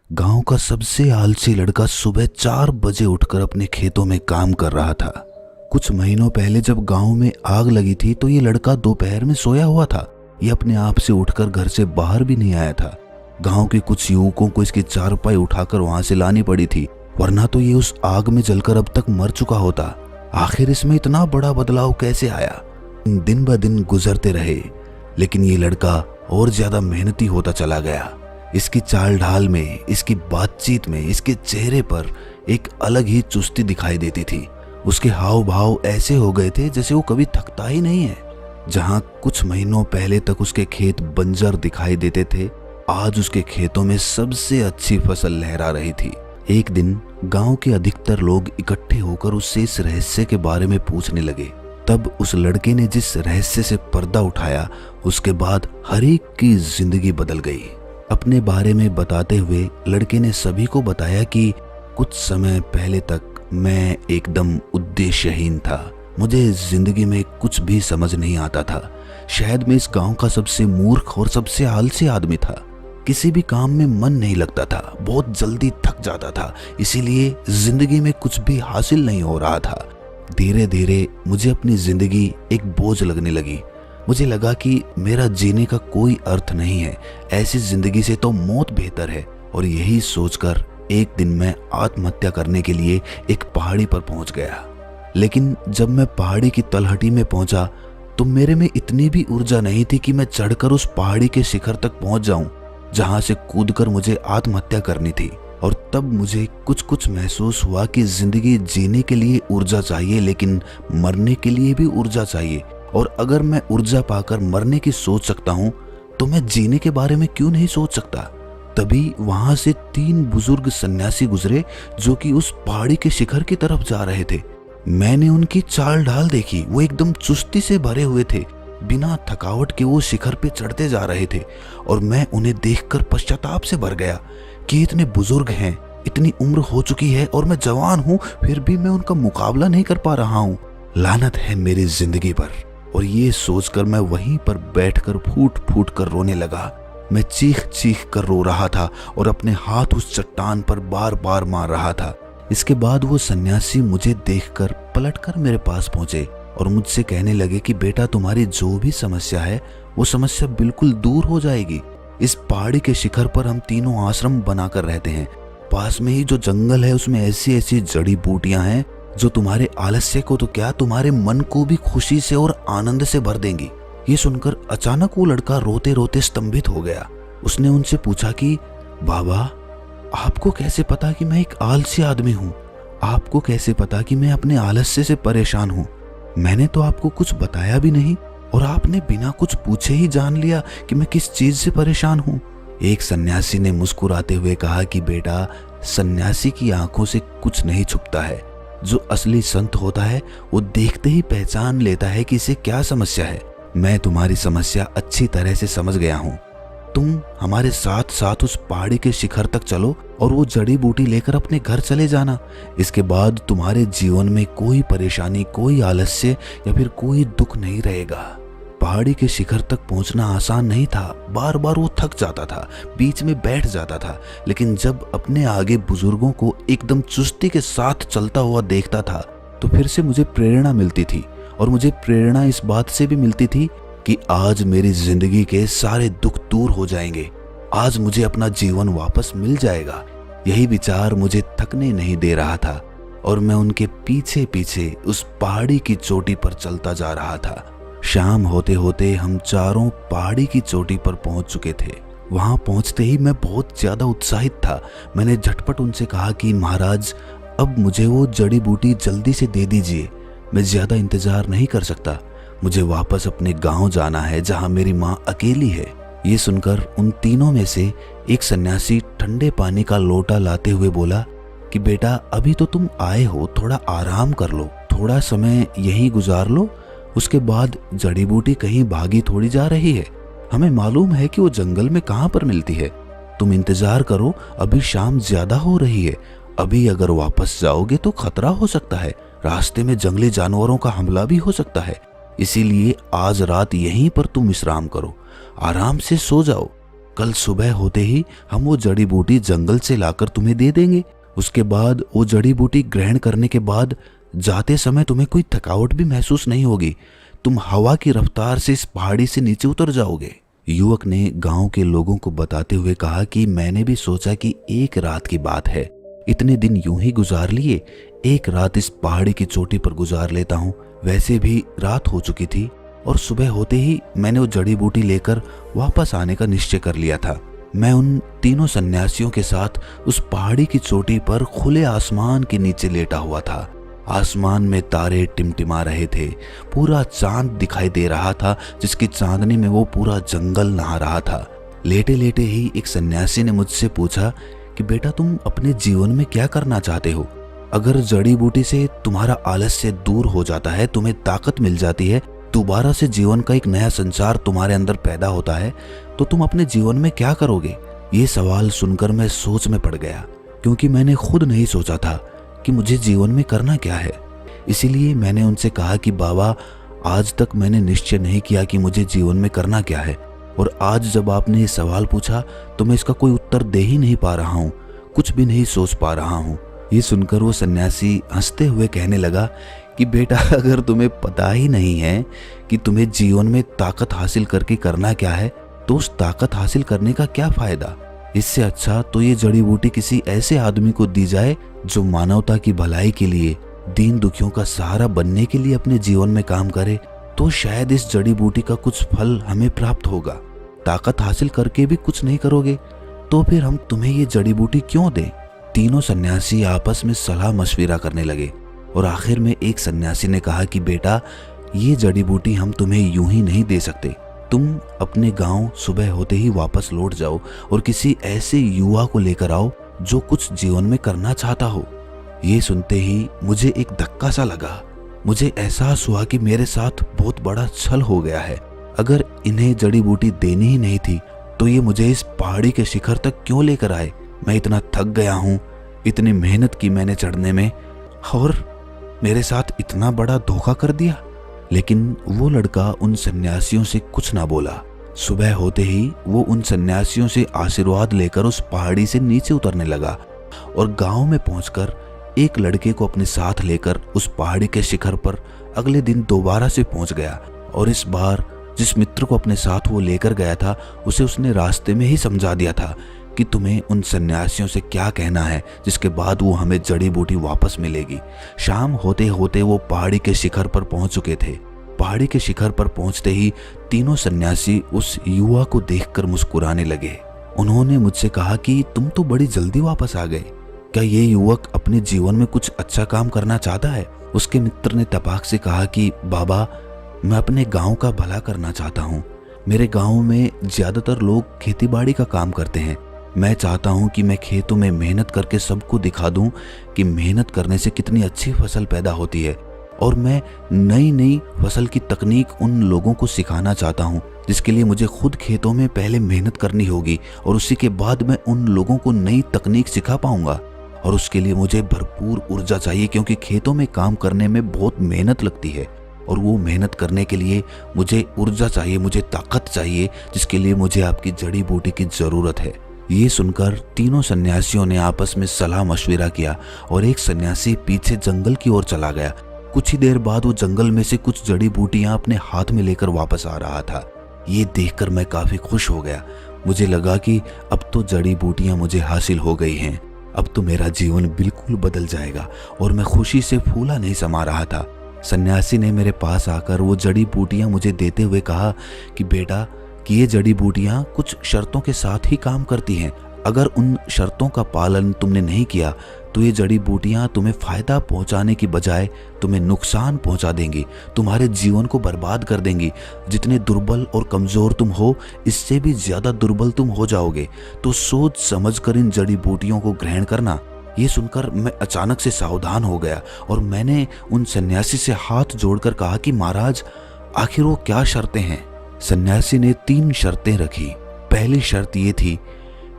गांव का सबसे आलसी लड़का सुबह 4 बजे उठकर अपने खेतों में काम कर रहा था। कुछ महीनों पहले जब गांव में आग लगी थी तो ये लड़का दोपहर में सोया हुआ था। ये अपने आप से उठकर घर से बाहर भी नहीं आया था। गांव के कुछ युवकों को इसकी चारपाई उठाकर वहां से लानी पड़ी थी, वरना तो ये उस आग में जलकर अब तक मर चुका होता। आखिर इसमें इतना बड़ा बदलाव कैसे आया? दिन ब दिन गुजरते रहे, लेकिन ये लड़का और ज्यादा मेहनती होता चला गया। इसकी चाल ढाल में, इसकी बातचीत में, इसके चेहरे पर एक अलग ही चुस्ती दिखाई देती थी। उसके हाव भाव ऐसे हो गए थे जैसे वो कभी थकता ही नहीं है। जहां कुछ महीनों पहले तक उसके खेत बंजर दिखाई देते थे, आज उसके खेतों में सबसे अच्छी फसल लहरा रही थी। एक दिन गांव के अधिकतर लोग इकट्ठे होकर उससे इस रहस्य के बारे में पूछने लगे। तब उस लड़के ने जिस रहस्य से पर्दा उठाया, उसके बाद हर एक की जिंदगी बदल गई। अपने बारे में बताते हुए लड़के ने सभी को बताया कि कुछ समय पहले तक मैं एकदम उद्देश्यहीन था। मुझे जिंदगी में कुछ भी समझ नहीं आता था। शायद मैं इस गांव का सबसे मूर्ख और सबसे आलसी आदमी था। किसी भी काम में मन नहीं लगता था, बहुत जल्दी थक जाता था, इसीलिए जिंदगी में कुछ भी हासिल नहीं हो रहा था। धीरे धीरे मुझे अपनी जिंदगी एक बोझ लगने लगी। मुझे लगा कि मेरा जीने का कोई अर्थ नहीं है, ऐसी जिंदगी से तो मौत बेहतर है। और यही सोचकर एक दिन मैं आत्महत्या करने के लिए एक पहाड़ी पर पहुंच गया। लेकिन जब मैं पहाड़ी की तलहटी में पहुंचा तो मेरे में इतनी भी ऊर्जा नहीं थी कि मैं चढ़कर उस पहाड़ी के शिखर तक पहुंच जाऊं, जहां से कूदकर मुझे आत्महत्या करनी थी। और तब मुझे कुछ महसूस हुआ कि जिंदगी जीने के लिए ऊर्जा चाहिए, लेकिन मरने के लिए भी ऊर्जा चाहिए। और अगर मैं ऊर्जा पाकर मरने की सोच सकता हूं, तो मैं जीने के बारे में क्यों नहीं सोच सकता? तभी वहां से 3 बुजुर्ग सन्यासी गुजरे, जो कि उस पहाड़ी के शिखर की तरफ जा रहे थे। मैंने उनकी चाल ढाल देखी। वो एकदम चुस्ती से भरे हुए थे, बिना थकावट के वो शिखर पे चढ़ते जा रहे थे। और मैं उन्हें देखकर पश्चाताप से भर गया कि इतने बुजुर्ग हैं, इतनी उम्र हो चुकी है और मैं जवान हूं, फिर भी मैं उनका मुकाबला नहीं कर पा रहा हूं। लानत है मेरी जिंदगी पर। और ये सोचकर मैं वहीं पर बैठकर फूट फूट कर रोने लगा। मैं चीख चीख कर रो रहा था और अपने हाथ उस चट्टान पर बार बार मार रहा था। इसके बाद वो सन्यासी मुझे देखकर पलटकर मेरे पास पहुंचे और मुझसे कहने लगे कि बेटा, तुम्हारी जो भी समस्या है वो समस्या बिल्कुल दूर हो जाएगी। इस पहाड़ी के शिखर पर हम तीनों आश्रम बनाकर रहते हैं। पास में ही जो जंगल है उसमें ऐसी ऐसी जड़ी बूटियां हैं जो तुम्हारे आलस्य को तो क्या, तुम्हारे मन को भी खुशी से और आनंद से भर देंगी। ये सुनकर अचानक वो लड़का रोते रोते स्तंभित हो गया। उसने उनसे पूछा कि बाबा, आपको कैसे पता कि मैं एक आलसी आदमी हूँ? आपको कैसे पता कि मैं अपने आलस्य से परेशान हूँ? मैंने तो आपको कुछ बताया भी नहीं और आपने बिना कुछ पूछे ही जान लिया कि मैं किस चीज से परेशान हूँ। एक सन्यासी ने मुस्कुराते हुए कहा कि बेटा, सन्यासी की आंखों से कुछ नहीं छुपता है। जो असली संत होता है वो देखते ही पहचान लेता है कि इसे क्या समस्या है। मैं तुम्हारी समस्या अच्छी तरह से समझ गया हूँ। तुम हमारे साथ साथ उस पहाड़ी के शिखर तक चलो और वो जड़ी बूटी लेकर अपने घर चले जाना। इसके बाद तुम्हारे जीवन में कोई परेशानी, कोई आलस्य या फिर कोई दुख नहीं रहेगा। पहाड़ी के शिखर तक पहुंचना आसान नहीं था। बार बार वो थक जाता था, बीच में बैठ जाता था, लेकिन जब अपने आगे बुजुर्गों को एकदम चुस्ती के साथ चलता हुआ देखता था तो फिर से मुझे प्रेरणा मिलती थी। और मुझे प्रेरणा इस बात से भी मिलती थी कि आज मेरी जिंदगी के सारे दुख दूर हो जाएंगे, आज मुझे अपना जीवन वापस मिल जाएगा। यही विचार मुझे थकने नहीं दे रहा था और मैं उनके पीछे पीछे उस पहाड़ी की चोटी पर चलता जा रहा था। शाम होते होते हम चारों पहाड़ी की चोटी पर पहुंच चुके थे। वहां पहुंचते ही मैं बहुत ज्यादा उत्साहित था। मैंने झटपट उनसे कहा कि महाराज, अब मुझे वो जड़ी बूटी जल्दी से दे दीजिए। मैं ज्यादा इंतजार नहीं कर सकता। मुझे वापस अपने गांव जाना है जहां मेरी माँ अकेली है। ये सुनकर उन तीनों में से एक सन्यासी ठंडे पानी का लोटा लाते हुए बोला कि बेटा, अभी तो तुम आए हो, थोड़ा आराम कर लो, थोड़ा समय यहीं गुजार लो। उसके बाद जड़ी बूटी कहीं भागी थोड़ी जा रही है। हमें मालूम है कि वो जंगल में कहां पर मिलती है। तुम इंतजार करो, अभी शाम ज्यादा हो रही है। अभी अगर वापस जाओगे तो खतरा हो सकता है, रास्ते में जंगली जानवरों का हमला भी हो सकता है। इसीलिए आज रात यहीं पर तुम विश्राम करो, आराम से सो जाओ। कल सुबह होते ही हम वो जड़ी बूटी जंगल से लाकर तुम्हें दे देंगे। उसके बाद वो जड़ी बूटी ग्रहण करने के बाद जाते समय तुम्हें कोई थकावट भी महसूस नहीं होगी। तुम हवा की रफ्तार से इस पहाड़ी से नीचे उतर जाओगे। युवक ने गांव के लोगों को बताते हुए कहा कि मैंने भी सोचा कि एक रात की बात है, इतने दिन यूं ही गुजार लिए, एक रात इस पहाड़ी की चोटी पर गुजार लेता हूँ। वैसे भी रात हो चुकी थी और सुबह होते ही मैंने वो जड़ी बूटी लेकर वापस आने का निश्चय कर लिया था। मैं उन तीनों सन्यासियों के साथ उस पहाड़ी की चोटी पर खुले आसमान के नीचे लेटा हुआ था। आसमान में तारे टिमटिमा रहे थे, पूरा चांद दिखाई दे रहा था जिसकी चांदनी में वो पूरा जंगल नहा रहा था। लेटे लेटे ही एक सन्यासी ने मुझसे पूछा कि बेटा, तुम अपने जीवन में क्या करना चाहते हो? अगर जड़ी बूटी से तुम्हारा आलस्य दूर हो जाता है, तुम्हें ताकत मिल जाती है, दोबारा से जीवन का एक नया संचार तुम्हारे अंदर पैदा होता है, तो तुम अपने जीवन में क्या करोगे? ये सवाल सुनकर मैं सोच में पड़ गया, क्योंकि मैंने खुद नहीं सोचा था कि मुझे जीवन में करना क्या है। इसीलिए मैंने उनसे कहा कि बाबा, आज तक मैंने निश्चय नहीं किया कि मुझे जीवन में करना क्या है, और आज जब आपने ये सवाल पूछा तो मैं इसका कोई उत्तर दे ही नहीं पा रहा हूँ, कुछ भी नहीं सोच पा रहा हूँ। ये सुनकर वो सन्यासी हंसते हुए कहने लगा कि बेटा, अगर तुम्हें पता ही नहीं है कि तुम्हें जीवन में ताकत हासिल करके करना क्या है, तो उस ताकत हासिल करने का क्या फायदा? इससे अच्छा तो ये जड़ी बूटी किसी ऐसे आदमी को दी जाए जो मानवता की भलाई के लिए, दीन दुखियों का सहारा बनने के लिए अपने जीवन में काम करे, तो शायद इस जड़ी बूटी का कुछ फल हमें प्राप्त होगा। ताकत हासिल करके भी कुछ नहीं करोगे तो फिर हम तुम्हें ये जड़ी बूटी क्यों दें? तीनों सन्यासी आपस में सलाह मशविरा करने लगे और आखिर में एक सन्यासी ने कहा कि बेटा, ये जड़ी बूटी हम तुम्हें यूं ही नहीं दे सकते। तुम अपने गांव सुबह होते ही वापस लौट जाओ और किसी ऐसे युवा को लेकर आओ जो कुछ जीवन में करना चाहता हो। ये सुनते ही मुझे एक धक्का सा लगा। मुझे एहसास हुआ कि मेरे साथ बहुत बड़ा छल हो गया है। अगर इन्हें जड़ी बूटी देनी ही नहीं थी तो ये मुझे इस पहाड़ी के शिखर तक क्यों लेकर आए? मैं इतना थक गया हूँ, इतनी मेहनत की मैंने चढ़ने में, और मेरे साथ इतना बड़ा धोखा कर दिया। लेकिन वो लड़का उन सन्यासियों से कुछ ना बोला। सुबह होते ही वो उन सन्यासियों से आशीर्वाद लेकर उस पहाड़ी से नीचे उतरने लगा और गांव में पहुंचकर एक लड़के को अपने साथ लेकर उस पहाड़ी के शिखर पर अगले दिन दोबारा से पहुंच गया। और इस बार जिस मित्र को अपने साथ वो लेकर गया था, उसे उसने रास्ते में ही समझा दिया था कि तुम्हें उन सन्यासियों से क्या कहना है, जिसके बाद वो हमें जड़ी बूटी वापस मिलेगी। शाम होते होते वो पहाड़ी के शिखर पर पहुंच चुके थे। पहाड़ी के शिखर पर पहुंचते ही तीनों सन्यासी उस युवा को देखकर मुस्कुराने लगे। उन्होंने मुझसे कहा कि तुम तो बड़ी जल्दी वापस आ गए, क्या ये युवक अपने जीवन में कुछ अच्छा काम करना चाहता है? उसके मित्र ने तपाक से कहा कि बाबा, मैं अपने गांव का भला करना चाहता हूँ। मेरे गांव में ज्यादातर लोग खेतीबाड़ी का काम करते हैं। मैं चाहता हूँ कि मैं खेतों में मेहनत करके सबको दिखा दूँ कि मेहनत करने से कितनी अच्छी फसल पैदा होती है, और मैं नई नई फसल की तकनीक उन लोगों को सिखाना चाहता हूँ, जिसके लिए मुझे खुद खेतों में पहले मेहनत करनी होगी और उसी के बाद मैं उन लोगों को नई तकनीक सिखा पाऊंगा। और उसके लिए मुझे भरपूर ऊर्जा चाहिए, क्योंकि खेतों में काम करने में बहुत मेहनत लगती है और वो मेहनत करने के लिए मुझे ऊर्जा चाहिए, मुझे ताकत चाहिए, जिसके लिए मुझे आपकी जड़ी बूटी की जरूरत है। ये सुनकर तीनों सन्यासियों ने आपस में सलाह मशविरा किया और एक सन्यासी पीछे जंगल की ओर चला गया। कुछ ही देर बाद वो जंगल में से कुछ जड़ी बूटियां अपने हाथ में लेकर वापस आ रहा था। ये देखकर मैं काफी खुश हो गया। मुझे लगा कि अब तो जड़ी बूटियां मुझे हासिल हो गई हैं, अब तो मेरा जीवन बिल्कुल बदल जाएगा, और मैं खुशी से फूला नहीं समा रहा था। सन्यासी ने मेरे पास आकर वो जड़ी बूटियां मुझे देते हुए कहा कि बेटा, कि ये जड़ी बूटियां कुछ शर्तों के साथ ही काम करती हैं। अगर उन शर्तों का पालन तुमने नहीं किया तो ये जड़ी बूटियां तुम्हें फायदा पहुंचाने की बजाय तुम्हें नुकसान पहुंचा देंगी, तुम्हारे जीवन को बर्बाद कर देंगी। जितने दुर्बल और कमजोर तुम हो, इससे भी ज्यादा दुर्बल तुम हो जाओगे। तो सोच समझकर इन जड़ी बूटियों को ग्रहण करना। ये सुनकर मैं अचानक से सावधान हो गया और मैंने उन सन्यासी से हाथ जोड़कर कहा कि महाराज, आखिर वो क्या शर्तें हैं? सन्यासी ने 3 शर्तें रखी। पहली शर्त ये थी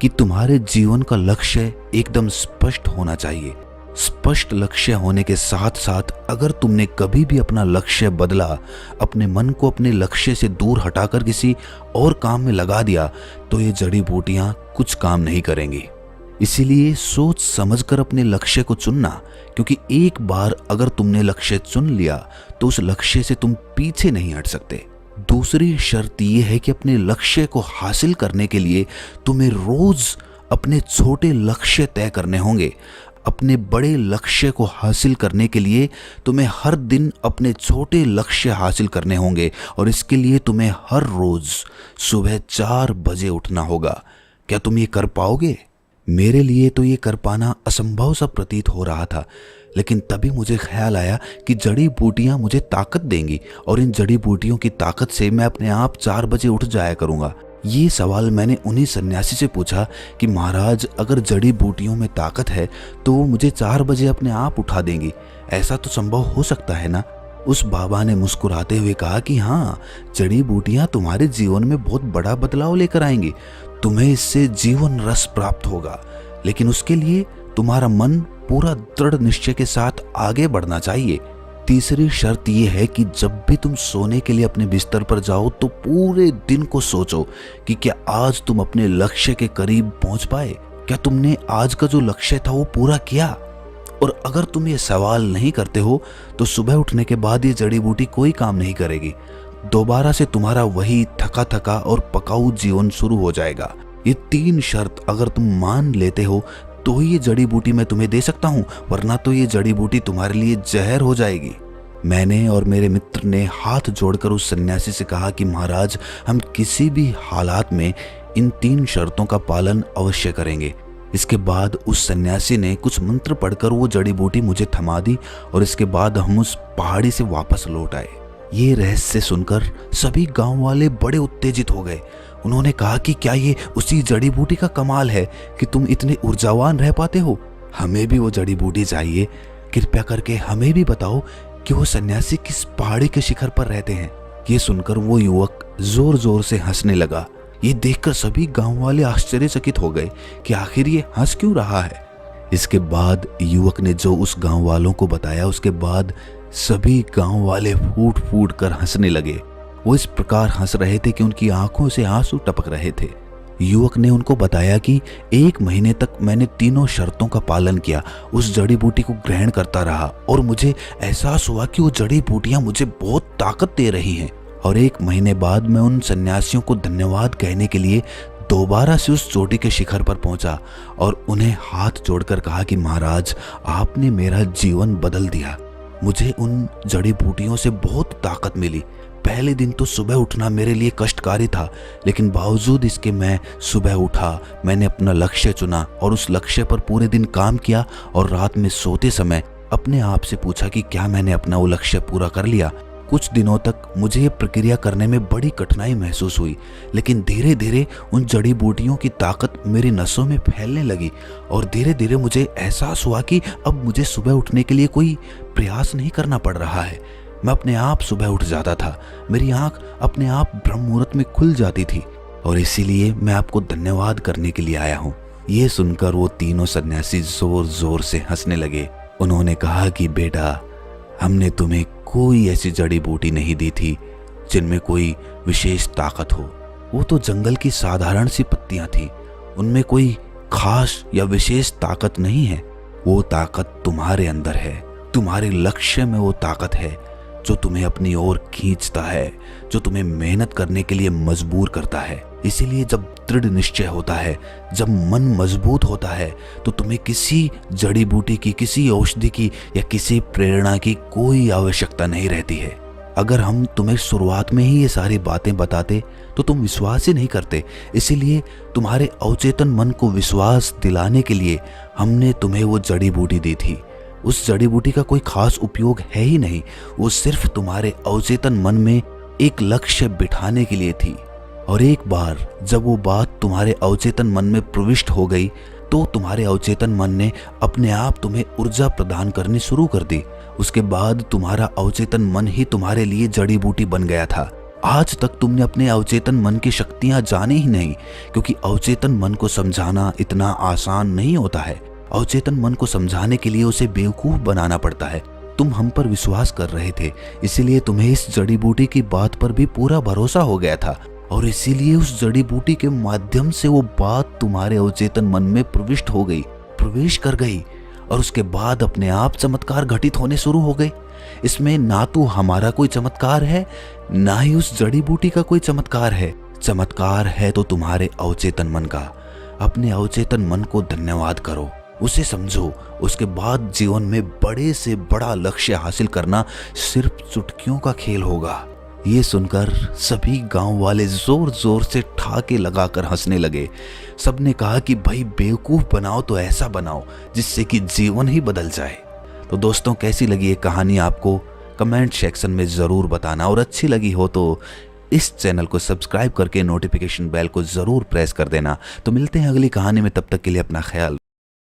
कि तुम्हारे जीवन का लक्ष्य एकदम स्पष्ट होना चाहिए। स्पष्ट लक्ष्य होने के साथ साथ अगर तुमने कभी भी अपना लक्ष्य बदला, अपने मन को अपने लक्ष्य से दूर हटाकर किसी और काम में लगा दिया, तो ये जड़ी बूटियां कुछ काम नहीं करेंगी। इसीलिए सोच समझकर अपने लक्ष्य को चुनना, क्योंकि एक बार अगर तुमने लक्ष्य चुन लिया तो उस लक्ष्य से तुम पीछे नहीं हट सकते। दूसरी शर्त यह है कि अपने लक्ष्य को हासिल करने के लिए तुम्हें रोज अपने छोटे लक्ष्य तय करने होंगे। अपने बड़े लक्ष्य को हासिल करने के लिए तुम्हें हर दिन अपने छोटे लक्ष्य हासिल करने होंगे और इसके लिए तुम्हें हर रोज सुबह 4 बजे उठना होगा। क्या तुम ये कर पाओगे? मेरे लिए तो ये कर पाना असंभव सा प्रतीत हो रहा था, लेकिन तभी मुझे ख्याल आया कि जड़ी बूटियां मुझे ताकत देंगी और इन जड़ी बूटियों की ताकत से मैं अपने आप 4 बजे उठ जाया करूंगा। ये सवाल मैंने उन्हीं सन्यासी से पूछा कि महाराज, अगर जड़ी बूटियों में ताकत है तो वो मुझे 4 बजे अपने आप उठा देंगी, ऐसा तो संभव हो सकता है ना? उस बाबा ने मुस्कुराते हुए कहा कि हाँ, जड़ी बूटियां तुम्हारे जीवन में बहुत बड़ा बदलाव लेकर आएंगी। तुम्हें इससे जीवन रस प्राप्त होगा, लेकिन उसके लिए तुम्हारा मन पूरा दृढ़ निश्चय के साथ आगे बढ़ना चाहिए। तीसरी शर्त यह है कि जब भी तुम सोने के लिए अपने बिस्तर पर जाओ तो पूरे दिन को सोचो कि क्या आज तुम अपने लक्ष्य के करीब पहुंच पाए, क्या तुमने आज का जो लक्ष्य था वो पूरा किया। और अगर तुम ये सवाल नहीं करते हो तो सुबह उठने के बाद ये जड़ी बूटी कोई काम नहीं करेगी। दोबारा से तुम्हारा वही थका थका और पकाऊ जीवन शुरू हो जाएगा। ये 3 शर्त अगर तुम मान लेते हो तो ही ये जड़ी बूटी मैं तुम्हें दे सकता हूँ, वरना तो ये जड़ी बूटी तुम्हारे लिए जहर हो जाएगी। मैंने और मेरे मित्र ने हाथ जोड़कर उस सन्यासी से कहा कि महाराज, हम किसी भी हालात में इन 3 शर्तों का पालन अवश्य करेंगे। इसके बाद उस सन्यासी ने कुछ मंत्र पढ़कर वो जड़ी बूटी मुझे थमा दी और इसके बाद हम उस पहाड़ी से वापस लौट आए। ये रहस्य सुनकर सभी गांव वाले बड़े उत्तेजित हो गए। उन्होंने कहा कि क्या ये उसी जड़ी बूटी का कमाल है कि तुम इतने ऊर्जावान रह पाते हो? हमें भी वो जड़ी बूटी चाहिए। कृपया करके हमें भी बताओ कि वो सन्यासी किस पहाड़ी के शिखर पर रहते हैं। ये सुनकर वो युवक जोर जोर से हंसने लगा। ये देखकर सभी गांव वाले आश्चर्यचकित हो गए कि आखिर ये हंस क्यों रहा है। इसके बाद युवक ने जो उस गांव वालों को बताया, उसके बाद सभी गांव वाले फूट फूट कर हंसने लगे। वो इस प्रकार हंस रहे थे कि उनकी आंखों से आंसू टपक रहे थे। युवक ने उनको बताया कि 1 महीने तक मैंने तीनों शर्तों का पालन किया, उस जड़ी बूटी को ग्रहण करता रहा और मुझे एहसास हुआ कि वो जड़ी बूटियां मुझे बहुत ताकत दे रही हैं। और 1 महीने बाद मैं उन सन्यासियों को धन्यवाद कहने के लिए दोबारा से उस चोटी के शिखर पर पहुंचा और उन्हें हाथ जोड़कर कहा कि महाराज, आपने मेरा जीवन बदल दिया। मुझे उन जड़ी बूटियों से बहुत ताकत मिली। पहले दिन तो सुबह उठना मेरे लिए कष्टकारी था, लेकिन बावजूद इसके मैं सुबह उठा, मैंने अपना लक्ष्य चुना और उस लक्ष्य पर पूरे दिन काम किया और रात में सोते समय अपने आप से पूछा कि क्या मैंने अपना वो लक्ष्य पूरा कर लिया। कुछ दिनों तक मुझे ये प्रक्रिया करने में बड़ी कठिनाई महसूस हुई, लेकिन धीरे धीरे उन जड़ी बूटियों की ताकत मेरी नसों में फैलने लगी और धीरे धीरे मुझे एहसास हुआ कि अब मुझे सुबह उठने के लिए कोई प्रयास नहीं करना पड़ रहा है। मैं अपने आप सुबह उठ जाता था, मेरी आंख अपने आप ब्रह्म मुहूर्त में खुल जाती थी और इसीलिए मैं आपको धन्यवाद करने के लिए आया हूँ। ये सुनकर वो तीनों सन्यासी जोर जोर से हंसने लगे। उन्होंने कहा कि बेटा, हमने तुम्हें कोई ऐसी जड़ी बूटी नहीं दी थी जिनमें कोई विशेष ताकत हो। वो तो जंगल की साधारण सी पत्तियां थी, उनमें कोई खास या विशेष ताकत नहीं है। वो ताकत तुम्हारे अंदर है, तुम्हारे लक्ष्य में वो ताकत है जो तुम्हें अपनी ओर खींचता है, जो तुम्हें मेहनत करने के लिए मजबूर करता है। इसीलिए जब दृढ़ निश्चय होता है, जब मन मजबूत होता है, तो तुम्हें किसी जड़ी बूटी की, किसी औषधि की या किसी प्रेरणा की कोई आवश्यकता नहीं रहती है। अगर हम तुम्हें शुरुआत में ही ये सारी बातें बताते तो तुम विश्वास ही नहीं करते। इसीलिए तुम्हारे अवचेतन मन को विश्वास दिलाने के लिए हमने तुम्हें वो जड़ी बूटी दी थी। उस जड़ी बूटी का कोई खास उपयोग है ही नहीं, वो सिर्फ तुम्हारे अवचेतन मन में एक लक्ष्य बिठाने के लिए थी। और एक बार जब वो बात तुम्हारे अवचेतन मन में प्रविष्ट हो गई तो तुम्हारे अवचेतन मन ने अपने आप तुम्हें ऊर्जा प्रदान करनी शुरू कर दी। उसके बाद तुम्हारा अवचेतन मन ही तुम्हारे लिए जड़ी बूटी बन गया था। आज तक तुमने अपने अवचेतन मन की शक्तियां जानी ही नहीं, क्योंकि अवचेतन मन को समझाना इतना आसान नहीं होता है। अवचेतन मन को समझाने के लिए उसे बेवकूफ बनाना पड़ता है। तुम हम पर विश्वास कर रहे थे, इसीलिए तुम्हें इस जड़ी बूटी की बात पर भी पूरा भरोसा हो गया था और इसीलिए उस जड़ी बूटी के माध्यम से वो बात तुम्हारे अवचेतन मन में प्रवेश कर गई और उसके बाद अपने आप चमत्कार घटित होने शुरू हो गए। इसमें ना तो हमारा कोई चमत्कार है, ना ही उस जड़ी बूटी का कोई चमत्कार है। चमत्कार है तो तुम्हारे अवचेतन मन का। अपने अवचेतन मन को धन्यवाद करो, उसे समझो। उसके बाद जीवन में बड़े से बड़ा लक्ष्य हासिल करना सिर्फ चुटकियों का खेल होगा। ये सुनकर सभी गांव वाले जोर जोर से ठाके लगाकर हंसने लगे। सबने कहा कि भाई बेवकूफ बनाओ तो ऐसा बनाओ जिससे कि जीवन ही बदल जाए। तो दोस्तों, कैसी लगी ये कहानी आपको कमेंट सेक्शन में ज़रूर बताना, और अच्छी लगी हो तो इस चैनल को सब्सक्राइब करके नोटिफिकेशन बेल को ज़रूर प्रेस कर देना। तो मिलते हैं अगली कहानी में, तब तक के लिए अपना ख्याल